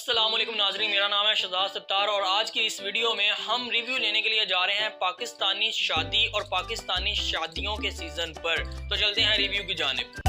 अस्सलामुअलैकुम नाज़रीन, मेरा नाम है शहजाद सत्तार और आज की इस वीडियो में हम रिव्यू लेने के लिए जा रहे हैं पाकिस्तानी शादी और पाकिस्तानी शादियों के सीज़न पर। तो चलते हैं रिव्यू की जानिब।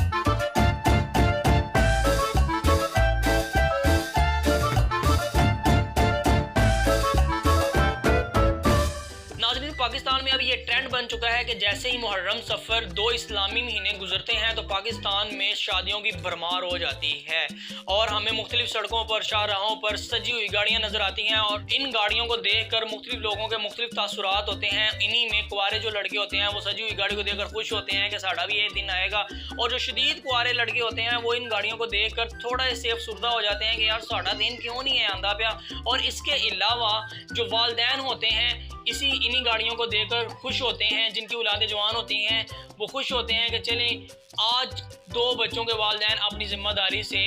पाकिस्तान में अब ये ट्रेंड बन चुका है कि जैसे ही मुहर्रम सफ़र दो इस्लामी महीने गुजरते हैं तो पाकिस्तान में शादियों की भरमार हो जाती है और हमें मुख्तलिफ सड़कों पर, शाहराहों पर सजी हुई गाड़ियां नजर आती हैं और इन गाड़ियों को देखकर मुख्तलिफ लोगों के मुख्तलिफ तासुरात होते हैं। इन्हीं में कुंवारे जो लड़के होते हैं वो सजी हुई गाड़ी को देखकर खुश होते हैं कि साड़ा भी एक दिन आएगा, और जो शदीद कुंवारे लड़के होते हैं वो इन गाड़ियों को देखकर थोड़ा से अफसुर्दा हो जाते हैं कि यार साड़ा दिन क्यों नहीं है आंदा पाया। और इसके अलावा जो वालिदैन होते हैं इन्हीं गाड़ियों को देखकर खुश होते हैं, जिनकी औलादें जवान होती हैं वो खुश होते हैं कि चलें आज दो बच्चों के वालिदैन अपनी ज़िम्मेदारी से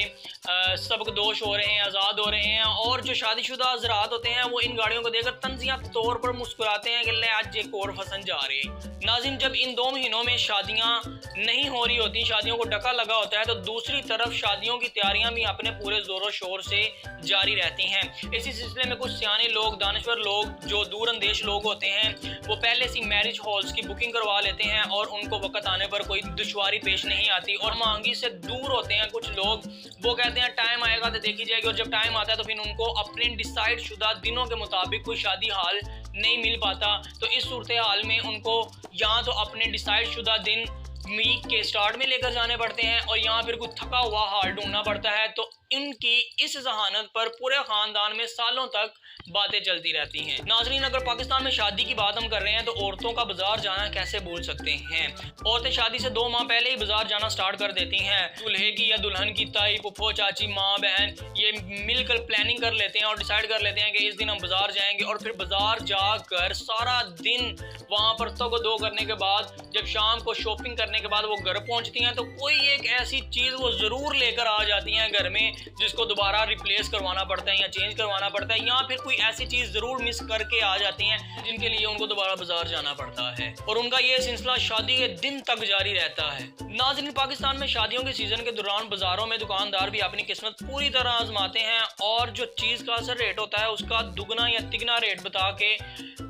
सबकदोश हो रहे हैं, आज़ाद हो रहे हैं। और जो शादीशुदा हज़रात होते हैं वो इन गाड़ियों को देखकर तंज़िया तौर पर मुस्कुराते हैं कि ले आज एक और फसन जा रहे हैं। नाज़रीन, जब इन दो महीनों में शादियाँ नहीं हो रही होती, शादियों को डका लगा होता है, तो दूसरी तरफ शादियों की तैयारियाँ भी अपने पूरे ज़ोरों शोर से जारी रहती हैं। इसी सिलसिले में कुछ सियाने लोग, दानिश्वर लोग, जो दूर अंदेश लोग होते हैं वो पहले से मैरिज हॉल्स की बुकिंग करवा लेते हैं और उनको वक्त आने पर कोई दुश्वारी पेश नहीं आती। और महंगी से दूर होते हैं कुछ लोग, वो कहते हैं टाइम आएगा तो देखी जाएगी, और जब टाइम आता है तो फिर उनको अपने डिसाइड शुदा दिनों के मुताबिक कोई शादी हाल नहीं मिल पाता। तो इस सूरत हाल में उनको या तो अपने डिसाइड शुदा दिन वीक के स्टार्ट में लेकर जाने पड़ते हैं और यहाँ फिर कोई थका हुआ हाल ढूंढना पड़ता है। तो इनकी इस जहानत पर पूरे ख़ानदान में सालों तक बातें चलती रहती हैं। नाजरीन, अगर पाकिस्तान में शादी की बात हम कर रहे हैं तो औरतों का बाजार जाना कैसे भूल सकते हैं। औरतें शादी से 2 माह पहले ही बाजार जाना स्टार्ट कर देती हैं। दूल्हे की या दुल्हन की ताई, फुफ्फो, चाची, माँ, बहन ये मिलकर प्लानिंग कर लेते हैं और डिसाइड कर लेते हैं कि इस दिन हम बाजार जाएंगे। और फिर बाजार जाकर सारा दिन वहाँ पर दो करने के बाद जब शाम को शॉपिंग करने के बाद वो घर पहुँचती हैं तो कोई एक ऐसी चीज़ वो ज़रूर लेकर आ जाती हैं घर में जिसको दोबारा रिप्लेस करवाना पड़ता है या चेंज करवाना पड़ता है, या फिर कोई ऐसी चीज़ ज़रूर मिस करके आ जाती हैं जिनके लिए उनको दोबारा बाजार जाना पड़ता है और उनका ये सिलसिला शादी के दिन तक जारी रहता है। नाज़रीन, पाकिस्तान में शादियों के सीज़न के दौरान बाज़ारों में दुकानदार भी अपनी किस्मत पूरी तरह आजमाते हैं और जो चीज़ का असर रेट होता है उसका दुगना या तिगना रेट बता के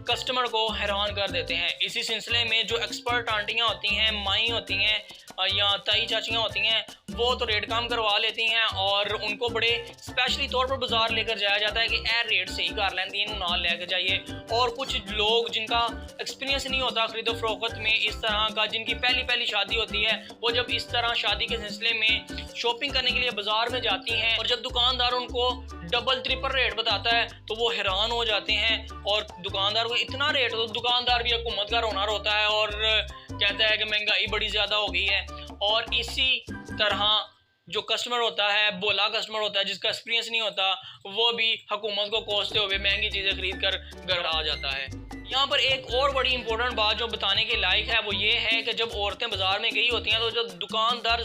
कस्टमर को हैरान कर देते हैं। इसी सिलसिले में जो एक्सपर्ट आंटियाँ होती हैं, माई होती हैं या ताई चाचियाँ होती हैं वो तो रेट कम करवा लेती हैं और उनको बड़े स्पेशली तौर पर बाजार लेकर जाया जाता है कि ए रेट सही कर लेंदी इन नाल लेकर जाइए। और कुछ लोग जिनका एक्सपीरियंस नहीं होता खरीदो फरोख्त में इस तरह का, जिनकी पहली शादी होती है, वो जब इस तरह शादी के सिलसिले में शॉपिंग करने के लिए बाजार में जाती हैं और जब दुकानदार उनको डबल ट्रिपल रेट बताता है तो वो हैरान हो जाते हैं। और दुकानदार को इतना रेट, तो दुकानदार भी हुकूमत का रोना रोता है और कहता है कि महंगाई बड़ी ज़्यादा हो गई है। और इसी तरह जो कस्टमर होता है, बोला कस्टमर होता है जिसका एक्सपीरियंस नहीं होता, वो भी हुकूमत को कोसते हुए महंगी चीज़ें खरीद कर घर आ जाता है। यहाँ पर एक और बड़ी इंपॉर्टेंट बात जो बताने के लायक है वो ये है कि जब औरतें बाजार में गई होती हैं तो जब दुकानदार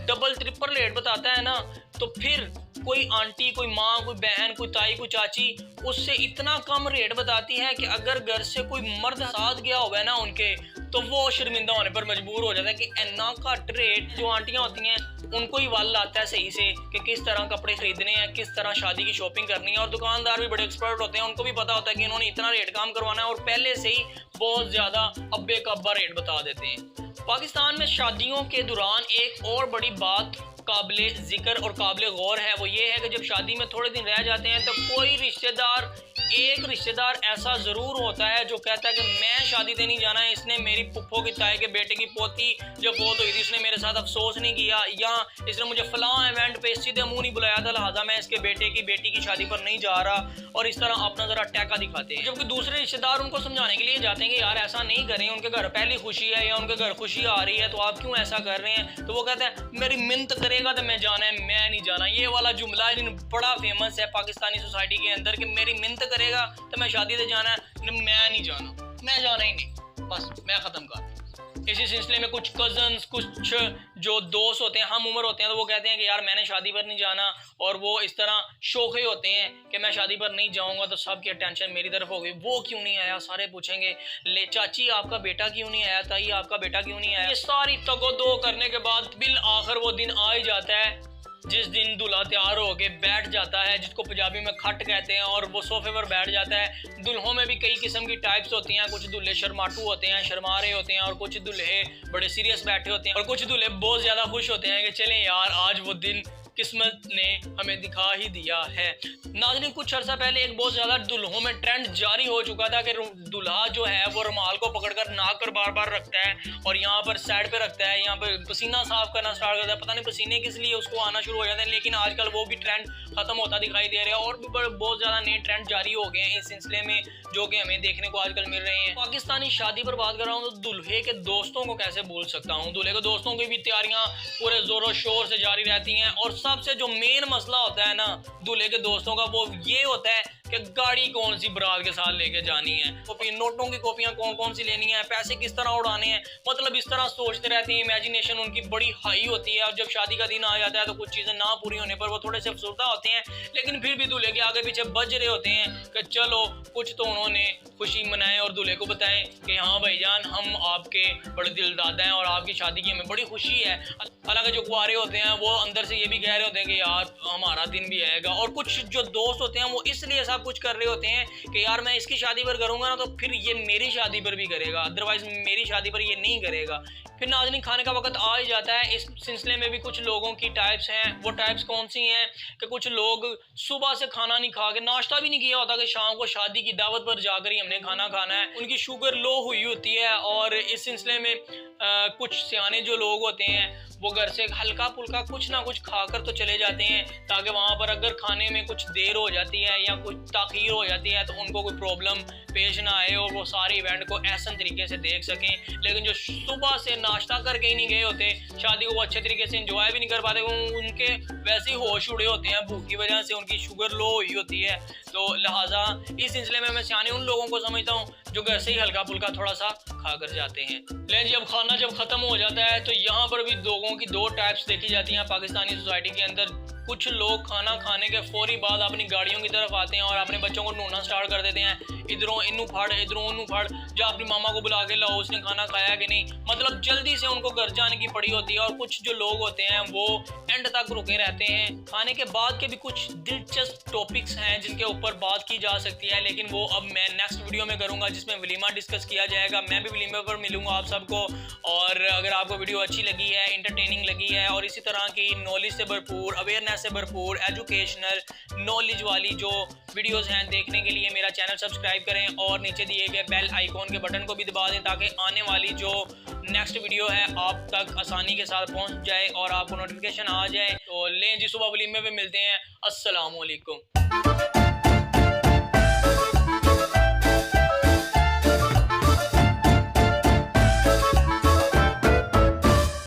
डबल ट्रिपल रेट बताता है ना, तो फिर कोई आंटी, कोई माँ, कोई बहन, कोई ताई, कोई चाची उससे इतना कम रेट बताती है कि अगर घर से कोई मर्द साथ गया हुआ है ना उनके, तो वो शर्मिंदा होने पर मजबूर हो जाता है कि इतना घट रेट। जो आंटियाँ होती हैं उनको ही वाल आता है सही से कि किस तरह कपड़े खरीदने हैं, किस तरह शादी की शॉपिंग करनी है। और दुकानदार भी बड़े एक्सपर्ट होते हैं, उनको भी पता होता है कि इन्होंने इतना रेट कम करवाना है और पहले से ही बहुत ज़्यादा अब्बे का अब्बा रेट बता देते हैं। पाकिस्तान में शादियों के दौरान एक और बड़ी बात काबिले जिक्र और काबिले गौर है, वो ये है कि जब शादी में थोड़े दिन रह जाते हैं तो कोई एक रिश्तेदार ऐसा ज़रूर होता है जो कहता है कि मैं शादी से नहीं जाना है, इसने मेरी पुप्पो की ताई के बेटे की पोती जब फौत हुई थी इसने मेरे साथ अफसोस नहीं किया, या इसने मुझे फलां इवेंट पे सीधे मुंह नहीं बुलाया था, लिहाजा मैं इसके बेटे की बेटी की शादी पर नहीं जा रहा। और इस तरह अपना ज़रा टैका दिखाते हैं, जबकि दूसरे रिश्तेदार उनको समझाने के लिए जाते हैं कि यार ऐसा नहीं करें, उनके घर पहली खुशी है या उनके घर खुशी आ रही है तो आप क्यों ऐसा कर रहे हैं। तो वो कहते हैं मेरी मिन्नत करेगा तो मैं जाना है, मैं नहीं जाना। ये वाला जुमला बड़ा फेमस है पाकिस्तानी सोसाइटी के अंदर कि मेरी मिन्नत करेगा तो मैं शादी से जाना है, मैं नहीं जाना, मैं जाना ही नहीं, बस मैं ख़त्म कर। इसी सिलसिले में कुछ कज़न्स, कुछ जो दोस्त होते हैं, हम उम्र होते हैं, तो वो कहते हैं कि यार मैंने शादी पर नहीं जाना, और वो इस तरह शोखे होते हैं कि मैं शादी पर नहीं जाऊंगा तो सबकी अटेंशन मेरी तरफ हो गई, वो क्यों नहीं आया, सारे पूछेंगे ले चाची आपका बेटा क्यों नहीं आया, ताई आपका बेटा क्यों नहीं आया। ये सारी तगो दो करने के बाद बिल आखिर वो दिन आ ही जाता है जिस दिन दूल्हा तैयार होके बैठ जाता है, जिसको पंजाबी में खट कहते हैं, और वो सोफे पर बैठ जाता है। दुल्हों में भी कई किस्म की टाइप्स होती हैं। कुछ दूल्हे शर्माटू होते हैं, शर्मा रहे होते हैं, और कुछ दूल्हे बड़े सीरियस बैठे होते हैं, और कुछ दूल्हे बहुत ज़्यादा खुश होते हैं कि चलें यार आज वो दिन किस्मत ने हमें दिखा ही दिया है। नाज़रीन, कुछ अर्सा पहले एक बहुत ज़्यादा दुल्हों में ट्रेंड जारी हो चुका था कि दूल्हा जो है वो रुमाल को पकड़कर नाक पर बार बार रखता है और यहाँ पर साइड पे रखता है, यहाँ पर पसीना साफ करना स्टार्ट करता है। पता नहीं पसीने किस लिए उसको आना शुरू हो जाते हैं, लेकिन आजकल वो भी ट्रेंड खत्म होता दिखाई दे रहा है और भी बहुत ज़्यादा नए ट्रेंड जारी हो गए हैं इस सिलसिले में, जो कि हमें देखने को आजकल मिल रहे हैं। पाकिस्तानी शादी पर बात कर रहा हूँ तो दूल्हे के दोस्तों को कैसे भूल सकता हूँ। दूल्हे के दोस्तों की भी तैयारियां पूरे जोरों शोर से जारी रहती हैं, और सबसे जो मेन मसला होता है ना दूल्हे के दोस्तों का, वो ये होता है कि गाड़ी कौन सी बारात के साथ लेके जानी है, कॉपी नोटों की कॉपियां कौन कौन सी लेनी है, पैसे किस तरह उड़ाने हैं, मतलब इस तरह सोचते रहते हैं। इमेजिनेशन उनकी बड़ी हाई होती है, और जब शादी का दिन आ जाता है तो कुछ चीज़ें ना पूरी होने पर वो थोड़े से अफसरदा होते हैं, लेकिन फिर भी दूल्हे के आगे पीछे बज रहे होते हैं कि चलो कुछ तो उन्होंने खुशी मनाएं और दूल्हे को बताएं कि हाँ भाईजान हम आपके बड़े दिलदादा हैं और आपकी शादी की हमें बड़ी खुशी है। हालांकि जो कुंवारे होते हैं वो अंदर से ये भी कह रहे होते हैं कि यार हमारा दिन भी आएगा, और कुछ जो दोस्त होते हैं वो इसलिए सब कुछ कर रहे होते हैं कि यार मैं इसकी शादी पर करूंगा ना तो फिर ये मेरी शादी पर भी करेगा, अदरवाइज मेरी शादी पर ये नहीं करेगा। फिर नाज़रीन, खाने का वक्त आ ही जाता है। इस सिलसिले में भी कुछ लोगों की टाइप्स हैं। वो टाइप्स कौन सी हैं कि कुछ लोग सुबह से खाना नहीं खा के, नाश्ता भी नहीं किया होता कि शाम को शादी की दावत पर जाकर ही हमने खाना खाना है। उनकी शुगर लो हुई होती है, और इस सिलसिले में कुछ सियाने जो लोग होते हैं वो घर से हल्का फुल्का कुछ ना कुछ खाकर तो चले जाते हैं, ताकि वहाँ पर अगर खाने में कुछ देर हो जाती है या कुछ ताख़ीर हो जाती है तो उनको कोई प्रॉब्लम पेश ना आए और वो सारे इवेंट को ऐसा तरीके से देख सकें। लेकिन जो सुबह से नाश्ता करके ही नहीं गए होते शादी को, वो अच्छे तरीके से एंजॉय भी नहीं कर पाते, उनके वैसे ही होश उड़े होते हैं भूख की वजह से, उनकी शुगर लो हुई होती है। तो लिहाजा इस सिलसिले में मैं सियाने उन लोगों को समझता हूँ जो घर से ही हल्का फुल्का थोड़ा सा खा कर जाते हैं। लेकिन जब खाना ख़त्म हो जाता है तो यहाँ पर भी लोगों की दो टाइप्स देखी जाती हैं पाकिस्तानी सोसाइटी के अंदर। कुछ लोग खाना खाने के फौरी बाद अपनी गाड़ियों की तरफ आते हैं और अपने बच्चों को ढूंढना स्टार्ट कर देते हैं, इधरों इनू फड़ इधरों उनू फड़, जो अपनी मामा को बुला के लाओ उसने खाना खाया कि नहीं, मतलब जल्दी से उनको घर जाने की पड़ी होती है। और कुछ जो लोग होते हैं वो एंड तक रुके रहते हैं। खाने के बाद के भी कुछ दिलचस्प टॉपिक्स हैं जिनके ऊपर बात की जा सकती है, लेकिन वो अब मैं नेक्स्ट वीडियो में करूँगा जिसमें वलीमा डिस्कस किया जाएगा। मैं भी वलीमे पर मिलूंगा आप सबको, और अगर आपको वीडियो अच्छी लगी है, इंटरटेनिंग लगी है और इसी तरह की नॉलेज से भरपूर, अवेयरनेस से भरपूर, एजुकेशनल नॉलेज वाली जो वीडियोस हैं देखने के लिए मेरा चैनल सब्सक्राइब करें और नीचे दिए गए बेल आइकॉन के बटन को भी दबा दें ताकि आने वाली जो नेक्स्ट वीडियो है आप तक आसानी के साथ पहुंच जाए और आपको नोटिफिकेशन आ जाए। तो लें जी, सुबह वलीमे में मिलते हैं। अस्सलाम वालेकुम।